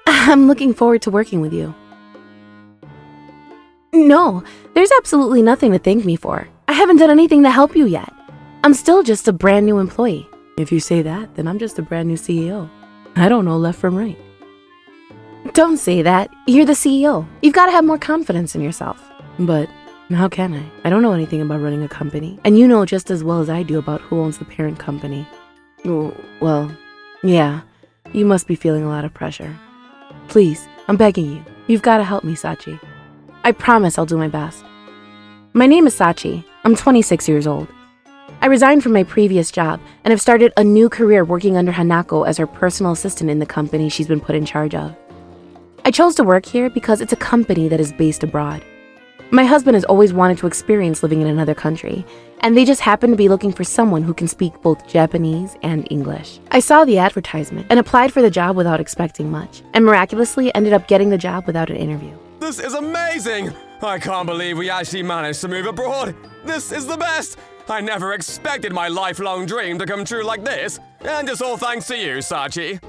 I'm looking forward to working with you. No, there's absolutely nothing to thank me for. I haven't done anything to help you yet. I'm still just a brand new employee. If you say that, then I'm just a brand new CEO. I don't know left from right. Don't say that. You're the CEO. You've got to have more confidence in yourself. But how can I? I don't know anything about running a company. And you know just as well as I do about who owns the parent company. Well, yeah. You must be feeling a lot of pressure. Please, I'm begging you. You've got to help me, Sachi. I promise I'll do my best. My name is Sachi. I'm 26 years old. I resigned from my previous job and have started a new career working under Hanako as her personal assistant in the company she's been put in charge of. I chose to work here because it's a company that is based abroad. My husband has always wanted to experience living in another country, and they just happen to be looking for someone who can speak both Japanese and English. I saw the advertisement and applied for the job without expecting much, and miraculously ended up getting the job without an interview. This is amazing! I can't believe we actually managed to move abroad. This is the best! I never expected my lifelong dream to come true like this, and it's all thanks to you, Sachi.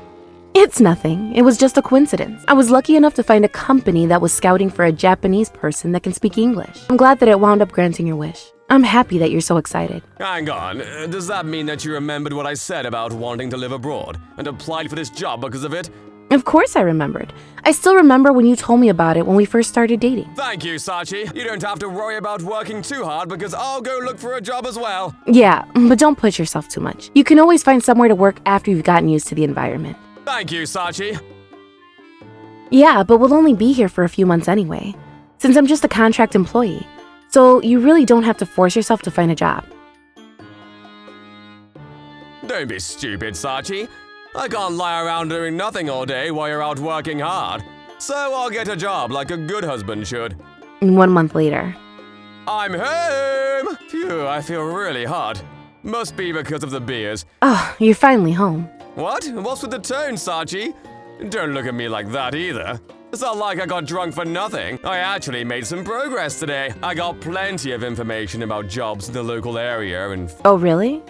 It's nothing. It was just a coincidence. I was lucky enough to find a company that was scouting for a Japanese person that can speak English. I'm glad that it wound up granting your wish. I'm happy that you're so excited. Hang on, does that mean that you remembered what I said about wanting to live abroad, and applied for this job because of it? Of course I remembered. I still remember when you told me about it when we first started dating. Thank you, Sachi. You don't have to worry about working too hard because I'll go look for a job as well. Yeah, but don't push yourself too much. You can always find somewhere to work after you've gotten used to the environment. Thank you, Sachi. Yeah, but we'll only be here for a few months anyway, since I'm just a contract employee. So you really don't have to force yourself to find a job. Don't be stupid, Sachi. I can't lie around doing nothing all day while you're out working hard. So I'll get a job like a good husband should. 1 month later. I'm home! Phew, I feel really hot. Must be because of the beers. Oh, you're finally home. What? What's with the tone, Sachi? Don't look at me like that either. It's not like I got drunk for nothing. I actually made some progress today. I got plenty of information about jobs in the local area and... Oh, really?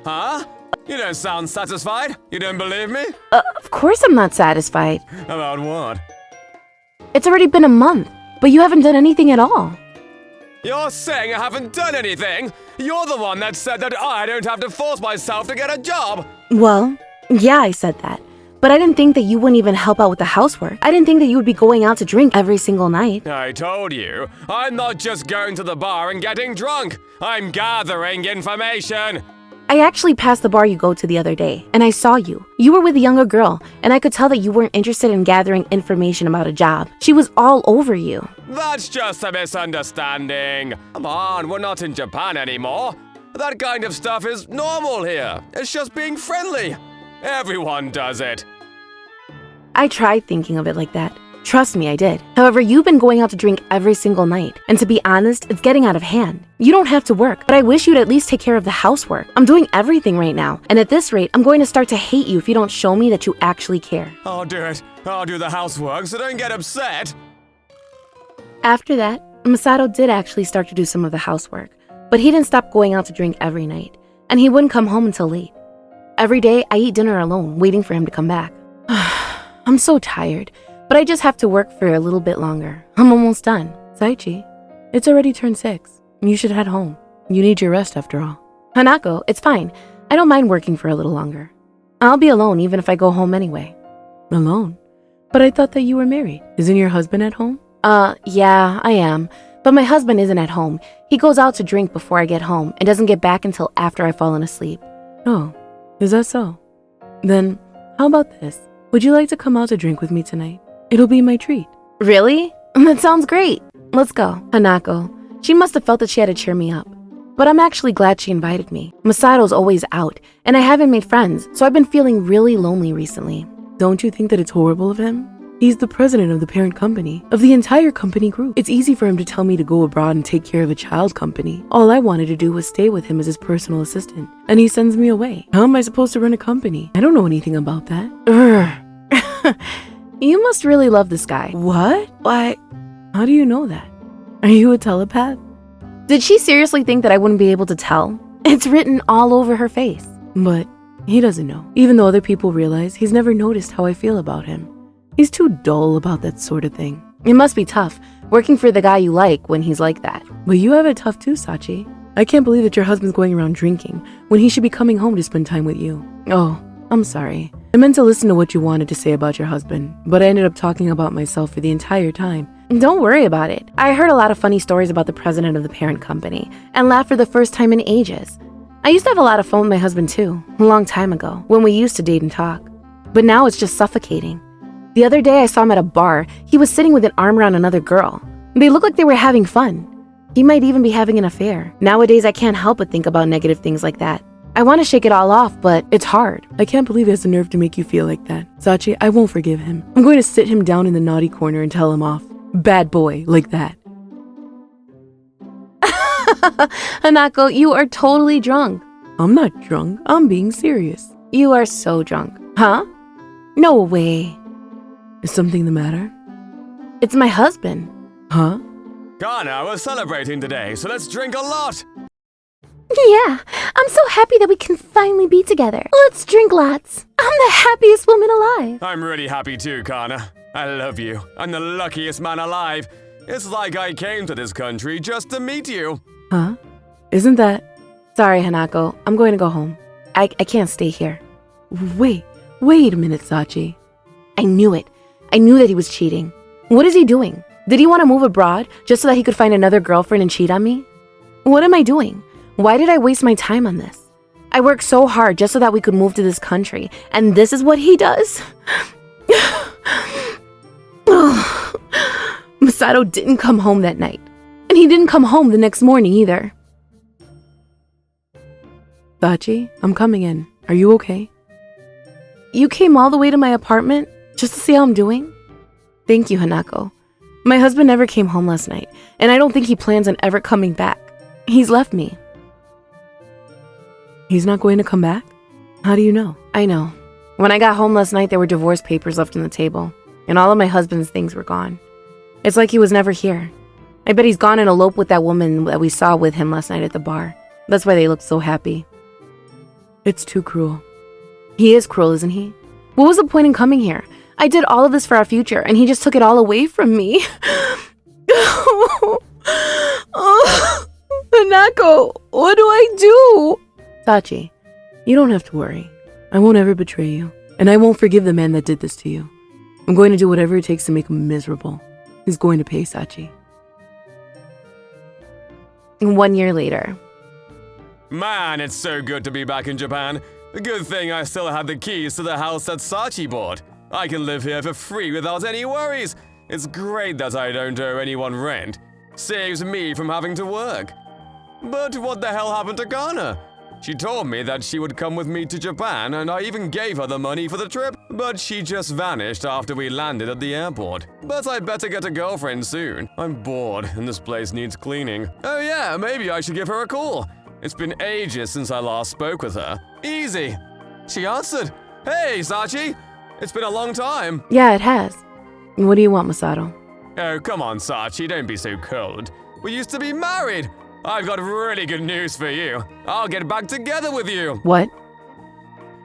Huh? You don't sound satisfied? You don't believe me? Of course I'm not satisfied. About what? It's already been a month, but you haven't done anything at all. You're saying I haven't done anything? You're the one that said that I don't have to force myself to get a job. Well, yeah, I said that. But I didn't think that you wouldn't even help out with the housework. I didn't think that you would be going out to drink every single night. I told you, I'm not just going to the bar and getting drunk. I'm gathering information. I actually passed the bar you go to the other day, and I saw you. You were with a younger girl, and I could tell that you weren't interested in gathering information about a job. She was all over you. That's just a misunderstanding. Come on, we're not in Japan anymore. That kind of stuff is normal here. It's just being friendly. Everyone does it. I tried thinking of it like that. Trust me, I did. However, you've been going out to drink every single night. And to be honest, it's getting out of hand. You don't have to work, but I wish you'd at least take care of the housework. I'm doing everything right now. And at this rate, I'm going to start to hate you if you don't show me that you actually care. I'll do it. I'll do the housework, so don't get upset. After that, Masato did actually start to do some of the housework. But he didn't stop going out to drink every night. And he wouldn't come home until late. Every day, I eat dinner alone, waiting for him to come back. I'm so tired. But I just have to work for a little bit longer. I'm almost done. Saichi, it's already turned 6. You should head home. You need your rest after all. Hanako, it's fine. I don't mind working for a little longer. I'll be alone even if I go home anyway. Alone? But I thought that you were married. Isn't your husband at home? Yeah, I am. But my husband isn't at home. He goes out to drink before I get home and doesn't get back until after I've fallen asleep. Oh, is that so? Then, how about this? Would you like to come out to drink with me tonight? It'll be my treat. Really? That sounds great. Let's go. Hanako. She must have felt that she had to cheer me up. But I'm actually glad she invited me. Masato's always out, and I haven't made friends, so I've been feeling really lonely recently. Don't you think that it's horrible of him? He's the president of the parent company, of the entire company group. It's easy for him to tell me to go abroad and take care of a child company. All I wanted to do was stay with him as his personal assistant, and he sends me away. How am I supposed to run a company? I don't know anything about that. You must really love this guy. What? Why? How do you know that? Are you a telepath? Did she seriously think that I wouldn't be able to tell? It's written all over her face. But He doesn't know. Even though other people realize, he's never noticed how I feel about him. He's too dull about that sort of thing. It must be tough, working for the guy you like when he's like that. But you have it tough too, Sachi. I can't believe that your husband's going around drinking when he should be coming home to spend time with you. Oh, I'm sorry. I meant to listen to what you wanted to say about your husband, but I ended up talking about myself for the entire time. Don't worry about it. I heard a lot of funny stories about the president of the parent company and laughed for the first time in ages. I used to have a lot of fun with my husband too, a long time ago, when we used to date and talk. But now it's just suffocating. The other day I saw him at a bar. He was sitting with an arm around another girl. They looked like they were having fun. He might even be having an affair. Nowadays I can't help but think about negative things like that. I want to shake it all off, but it's hard. I can't believe he has the nerve to make you feel like that. Sachi, I won't forgive him. I'm going to sit him down in the naughty corner and tell him off. Bad boy, like that. Hanako, you are totally drunk. I'm not drunk. I'm being serious. You are so drunk. Huh? No way. Is something the matter? It's my husband. Huh? Ghana, we're celebrating today, so let's drink a lot. Yeah, I'm so happy that we can finally be together. Let's drink lots. I'm the happiest woman alive. I'm really happy too, Kana. I love you. I'm the luckiest man alive. It's like I came to this country just to meet you. Huh? Isn't that... Sorry, Hanako. I'm going to go home. I can't stay here. Wait a minute, Sachi. I knew it. I knew that he was cheating. What is he doing? Did he want to move abroad just so that he could find another girlfriend and cheat on me? What am I doing? Why did I waste my time on this? I worked so hard just so that we could move to this country, and this is what he does? Masato didn't come home that night, and he didn't come home the next morning either. Sachi, I'm coming in. Are you okay? You came all the way to my apartment just to see how I'm doing? Thank you, Hanako. My husband never came home last night, and I don't think he plans on ever coming back. He's left me. He's not going to come back? How do you know? I know. When I got home last night, there were divorce papers left on the table, and all of my husband's things were gone. It's like he was never here. I bet he's gone and eloped with that woman that we saw with him last night at the bar. That's why they looked so happy. It's too cruel. He is cruel, isn't he? What was the point in coming here? I did all of this for our future, and he just took it all away from me. Hanako, what do I do? Sachi, you don't have to worry. I won't ever betray you, and I won't forgive the man that did this to you. I'm going to do whatever it takes to make him miserable. He's going to pay, Sachi. 1 year later. Man, it's so good to be back in Japan. Good thing I still have the keys to the house that Sachi bought. I can live here for free without any worries. It's great that I don't owe anyone rent. Saves me from having to work. But what the hell happened to Ghana? She told me that she would come with me to Japan, and I even gave her the money for the trip, but she just vanished after we landed at the airport. But I'd better get a girlfriend soon. I'm bored, and this place needs cleaning. Oh yeah, maybe I should give her a call. It's been ages since I last spoke with her. Easy. She answered. Hey, Sachi. It's been a long time. Yeah, it has. What do you want, Masato? Oh, come on, Sachi. Don't be so cold. We used to be married. I've got really good news for you. I'll get back together with you. What?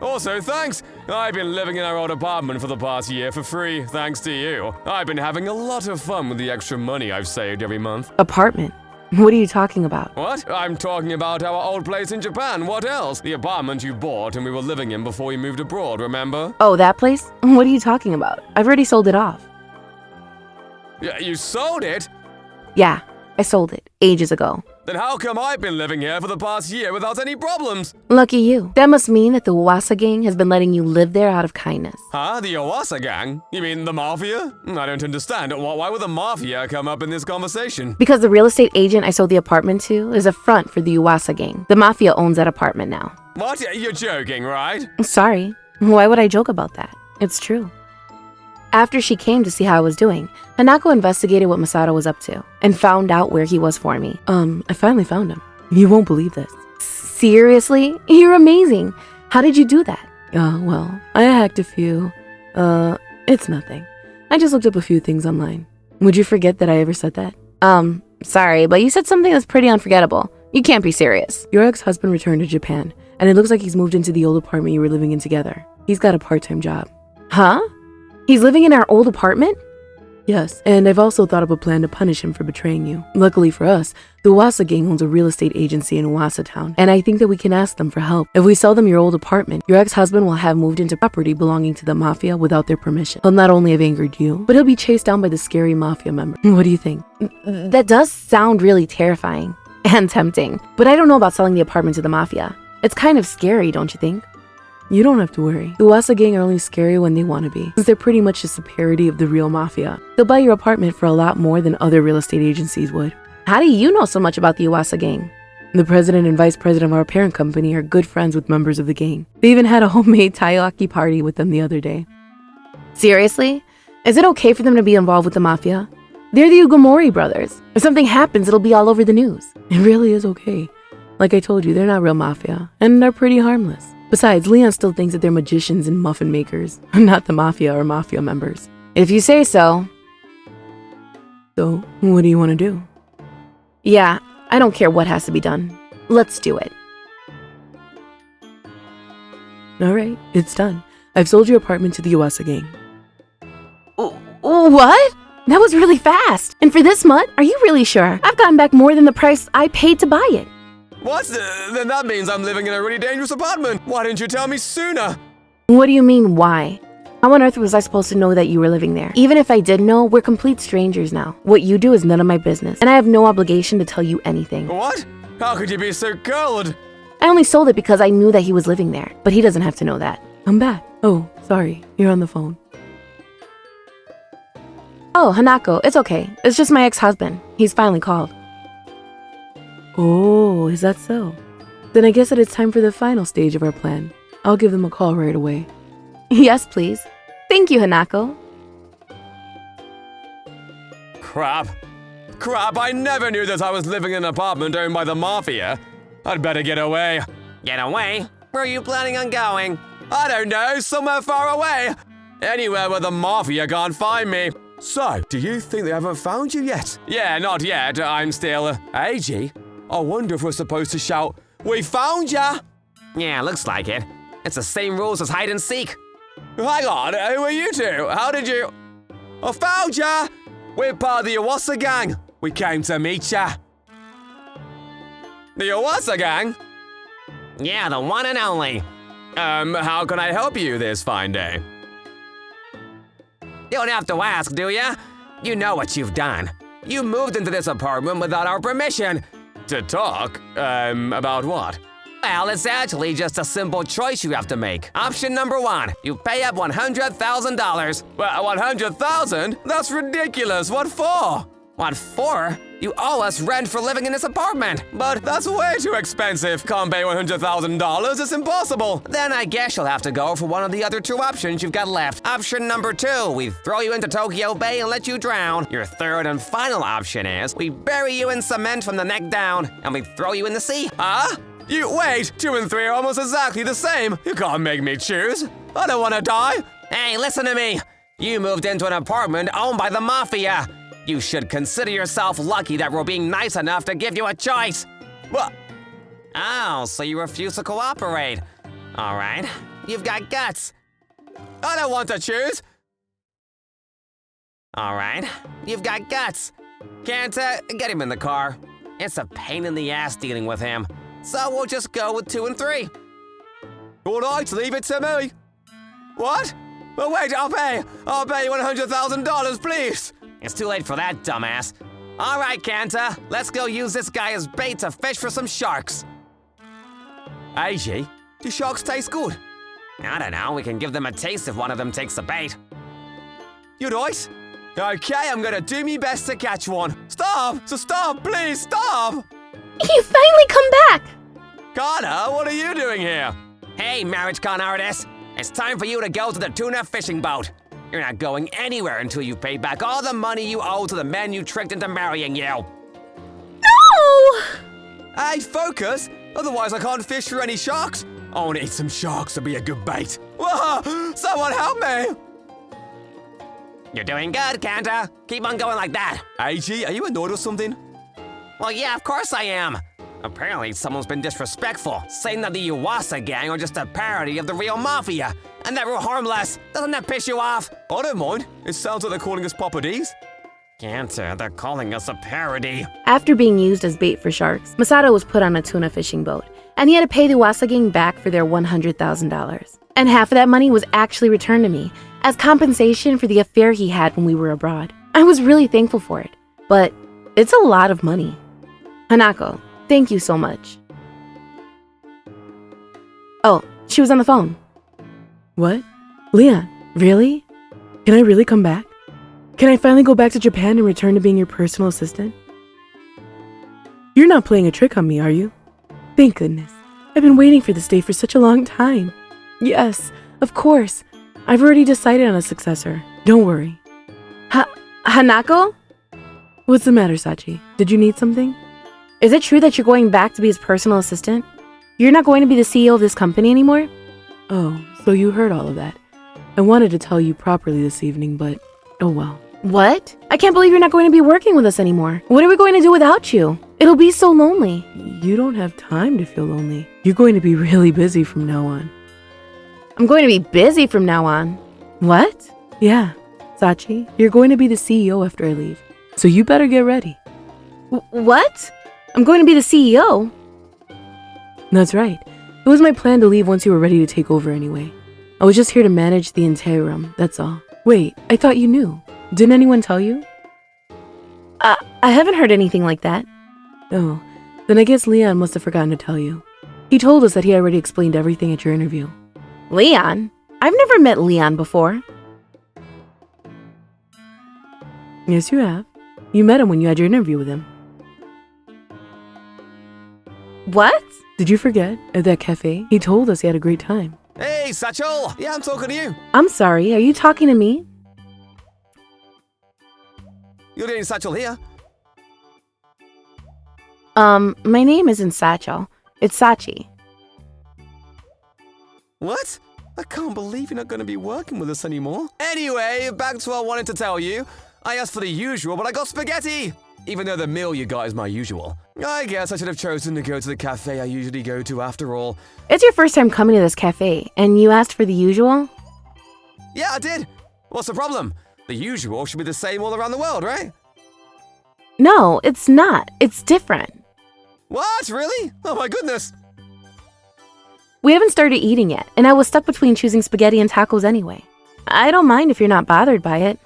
Also, thanks. I've been living in our old apartment for the past year for free, thanks to you. I've been having a lot of fun with the extra money I've saved every month. Apartment? What are you talking about? What? I'm talking about our old place in Japan. What else? The apartment you bought and we were living in before we moved abroad, remember? Oh, that place? What are you talking about? I've already sold it off. Yeah, you sold it? Yeah, I sold it ages ago. Then how come I've been living here for the past year without any problems? Lucky you. That must mean that the Uwasa gang has been letting you live there out of kindness. Huh? The Owasa gang? You mean the mafia? I don't understand. Why would the mafia come up in this conversation? Because the real estate agent I sold the apartment to is a front for the Uwasa gang. The mafia owns that apartment now. What? You're joking, right? Sorry. Why would I joke about that? It's true. After she came to see how I was doing, Hanako investigated what Masato was up to and found out where he was for me. I finally found him. You won't believe this. Seriously? You're amazing. How did you do that? Well, I hacked a few. It's nothing. I just looked up a few things online. Would you forget that I ever said that? Sorry, but you said something that's pretty unforgettable. You can't be serious. Your ex-husband returned to Japan, and it looks like he's moved into the old apartment you were living in together. He's got a part-time job. Huh? He's living in our old apartment? Yes, and I've also thought of a plan to punish him for betraying you. Luckily for us, the Uwasa gang owns a real estate agency in Uwasa town, and I think that we can ask them for help. If we sell them your old apartment, your ex-husband will have moved into property belonging to the mafia without their permission. He'll not only have angered you, but he'll be chased down by the scary mafia member. What do you think? That does sound really terrifying and tempting, but I don't know about selling the apartment to the mafia. It's kind of scary, don't you think? You don't have to worry. The Uwasa gang are only scary when they want to be, since they're pretty much just a parody of the real mafia. They'll buy your apartment for a lot more than other real estate agencies would. How do you know so much about the Uwasa gang? The president and vice president of our parent company are good friends with members of the gang. They even had a homemade taiyaki party with them the other day. Seriously? Is it okay for them to be involved with the mafia? They're the Ugomori brothers. If something happens, it'll be all over the news. It really is okay. Like I told you, they're not real mafia, and they're pretty harmless. Besides, Leon still thinks that they're magicians and muffin makers, not the mafia or mafia members. If you say so. So, what do you want to do? Yeah, I don't care what has to be done. Let's do it. Alright, it's done. I've sold your apartment to the Uwasa gang. What? That was really fast. And for this much, are you really sure? I've gotten back more than the price I paid to buy it. What? Then that means I'm living in a really dangerous apartment. Why didn't you tell me sooner? What do you mean, why? How on earth was I supposed to know that you were living there? Even if I did know, we're complete strangers now. What you do is none of my business, and I have no obligation to tell you anything. What? How could you be so cold? I only sold it because I knew that he was living there, but he doesn't have to know that. I'm back. Oh, sorry. You're on the phone. Oh, Hanako, it's okay. It's just my ex-husband. He's finally called. Oh, is that so? Then I guess that it's time for the final stage of our plan. I'll give them a call right away. Yes, please. Thank you, Hanako. Crap, I never knew that I was living in an apartment owned by the mafia. I'd better get away. Get away? Where are you planning on going? I don't know, somewhere far away. Anywhere where the mafia can't find me. So, do you think they haven't found you yet? Yeah, not yet. I'm still... AG? I wonder if we're supposed to shout, "We found ya!" Yeah, looks like it. It's the same rules as hide and seek. Hang on, who are you two? How did you... I found ya! We're part of the Uwasa gang. We came to meet ya. The Uwasa gang? Yeah, the one and only. How can I help you this fine day? You don't have to ask, do ya? You know what you've done. You moved into this apartment without our permission. To talk? About what? Well, it's actually just a simple choice you have to make. Option number 1, you pay up $100,000. Well, 100,000? That's ridiculous. What for? What for? You owe us rent for living in this apartment. But that's way too expensive. Can't pay $100,000. It's impossible. Then I guess you'll have to go for one of the other 2 options you've got left. Option number 2, we throw you into Tokyo Bay and let you drown. Your third and final option is we bury you in cement from the neck down and we throw you in the sea. Huh? You wait, 2 and 3 are almost exactly the same. You can't make me choose. I don't want to die. Hey, listen to me. You moved into an apartment owned by the mafia. You should consider yourself lucky that we're being nice enough to give you a choice. What? Oh, so you refuse to cooperate. All right, you've got guts. I don't want to choose. All right, you've got guts. Can't get him in the car. It's a pain in the ass dealing with him. So we'll just go with 2 and 3. All right, leave it to me. What? Well, wait, I'll pay you $100,000, please. It's too late for that, dumbass. All right, Kanta, let's go use this guy as bait to fish for some sharks. AJ, do sharks taste good? I don't know, we can give them a taste if one of them takes the bait. You right? Okay, I'm gonna do me best to catch one. Stop, please, stop! You finally come back! Kana, what are you doing here? Hey, marriage con artist. It's time for you to go to the tuna fishing boat. You're not going anywhere until you pay back all the money you owe to the men you tricked into marrying you. No! Hey, focus! Otherwise I can't fish for any sharks. I want to eat some sharks to be a good bait. Whoa! Someone help me! You're doing good, Kanta. Keep on going like that. AG, are you annoyed or something? Well, yeah, of course I am. Apparently, someone's been disrespectful, saying that the Uwasa gang are just a parody of the real mafia, and that we're harmless. Doesn't that piss you off? I don't mind. It sounds like they're calling us Papa D's. Cancer, they're calling us a parody. After being used as bait for sharks, Masato was put on a tuna fishing boat, and he had to pay the Uwasa gang back for their $100,000. And half of that money was actually returned to me as compensation for the affair he had when we were abroad. I was really thankful for it, but it's a lot of money. Hanako, thank you so much. Oh, she was on the phone. What? Leon, really? Can I really come back? Can I finally go back to Japan and return to being your personal assistant? You're not playing a trick on me, are you? Thank goodness. I've been waiting for this day for such a long time. Yes, of course. I've already decided on a successor. Don't worry. Hanako? What's the matter, Sachi? Did you need something? Is it true that you're going back to be his personal assistant? You're not going to be the CEO of this company anymore? Oh, so you heard all of that. I wanted to tell you properly this evening, but oh well. What? I can't believe you're not going to be working with us anymore. What are we going to do without you? It'll be so lonely. You don't have time to feel lonely. You're going to be really busy from now on. I'm going to be busy from now on. What? Yeah, Sachi, you're going to be the CEO after I leave. So you better get ready. What? I'm going to be the CEO? That's right. It was my plan to leave once you were ready to take over anyway. I was just here to manage the interim, that's all. Wait, I thought you knew. Didn't anyone tell you? I haven't heard anything like that. Oh, then I guess Leon must have forgotten to tell you. He told us that he already explained everything at your interview. Leon? I've never met Leon before. Yes, you have. You met him when you had your interview with him. What? Did you forget? At that cafe, he told us he had a great time. Hey, Satchel! Yeah, I'm talking to you. I'm sorry, are you talking to me? You're getting Satchel here. My name isn't Satchel. It's Sachi. What? I can't believe you're not going to be working with us anymore. Anyway, back to what I wanted to tell you. I asked for the usual, but I got spaghetti! Even though the meal you got is my usual. I guess I should have chosen to go to the cafe I usually go to after all. It's your first time coming to this cafe, and you asked for the usual? Yeah, I did. What's the problem? The usual should be the same all around the world, right? No, it's not. It's different. What? Really? Oh my goodness. We haven't started eating yet, and I was stuck between choosing spaghetti and tacos anyway. I don't mind if you're not bothered by it.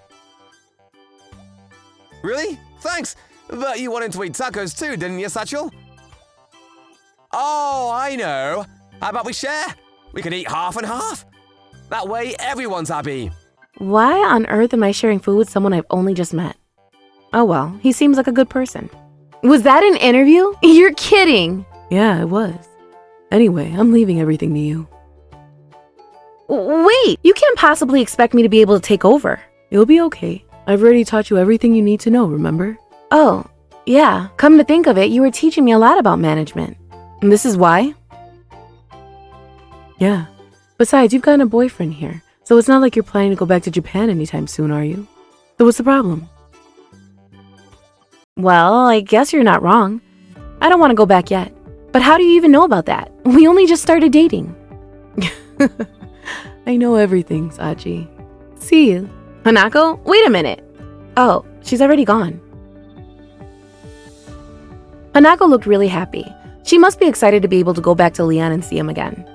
Really? Thanks. But you wanted to eat tacos too, didn't you, Satchel? Oh, I know. How about we share? We can eat half and half. That way, everyone's happy. Why on earth am I sharing food with someone I've only just met? Oh well, he seems like a good person. Was that an interview? You're kidding! Yeah, it was. Anyway, I'm leaving everything to you. Wait, you can't possibly expect me to be able to take over. You'll be okay. I've already taught you everything you need to know, remember? Oh, yeah. Come to think of it, you were teaching me a lot about management. And this is why? Yeah. Besides, you've got a boyfriend here, so it's not like you're planning to go back to Japan anytime soon, are you? So what's the problem? Well, I guess you're not wrong. I don't want to go back yet. But how do you even know about that? We only just started dating. I know everything, Sachi. See you. Hanako, wait a minute. Oh, she's already gone. Hanako looked really happy. She must be excited to be able to go back to Leon and see him again.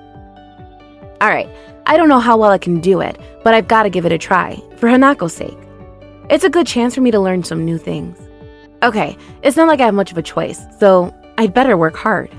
Alright, I don't know how well I can do it, but I've got to give it a try, for Hanako's sake. It's a good chance for me to learn some new things. Okay, it's not like I have much of a choice, so I'd better work hard.